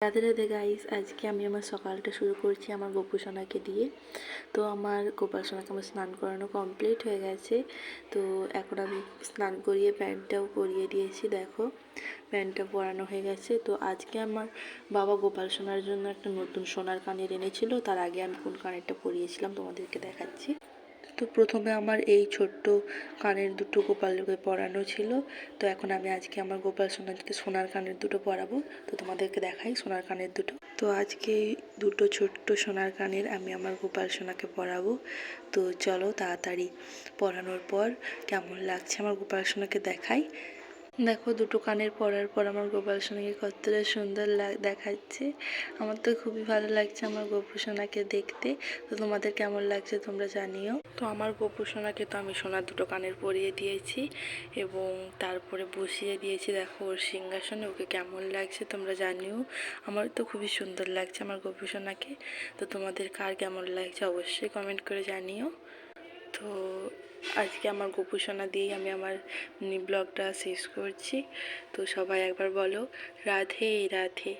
Radhe Radhe guys, আজকে আমি আমার সকালটা শুরু করছি আমার গোপু সোনাকে দিয়ে। তো আমার গোপাল সোনাকে আমার স্নান করানো কমপ্লিট হয়ে গেছে। তো এখন আমি স্নান করিয়ে প্যান্টটাও পরিয়ে দিয়েছি। দেখো, প্যান্টটা পরানো হয়ে গেছে। তো আজকে আমার বাবা গোপাল সোনার জন্য একটা নতুন সোনার কানের এনেছিল। তার আগে আমি কোন কানেরটা পরিয়েছিলাম তোমাদেরকে দেখাচ্ছি। তো প্রথমে আমার এই ছোট্ট কানের দুটো গোপালকে পরানো ছিল। তো এখন আমি আজকে আমার গোপাল সোনাকে সোনার কানের দুটো পরাবো। তো তোমাদেরকে দেখাই সোনার কানের দুটো। তো আজকে দুটো ছোট্ট সোনার কানের আমি আমার গোপাল সোনাকে পরাবো। তো চলো তাড়াতাড়ি পরানোর পর কেমন লাগছে আমার গোপাল সোনাকে দেখাই। দেখো, দুটো কানের পরার পর আমার গোপাল সোনাকে কতটা সুন্দর দেখাচ্ছে। আমার তো খুবই ভালো লাগছে আমার গোপু সোনাকে দেখতে। তো তোমাদের কেমন লাগছে তোমরা জানিও। তো আমার গোপু সোনাকে তো আমি সোনার দুটো কানের পরিয়ে দিয়েছি এবং তারপরে বসিয়ে দিয়েছি। দেখো ওর সিংহাসনে, ওকে কেমন লাগছে তোমরা জানিও। আমার তো খুবই সুন্দর লাগছে আমার গোপু সোনাকে। তো তোমাদের কার কেমন লাগছে অবশ্যই কমেন্ট করে জানিও। তো আজকে আমার গোপু সোনা দিয়েই আমি আমার ব্লগটা শেষ করছি। তো সবাই একবার বলো রাধে রাধে।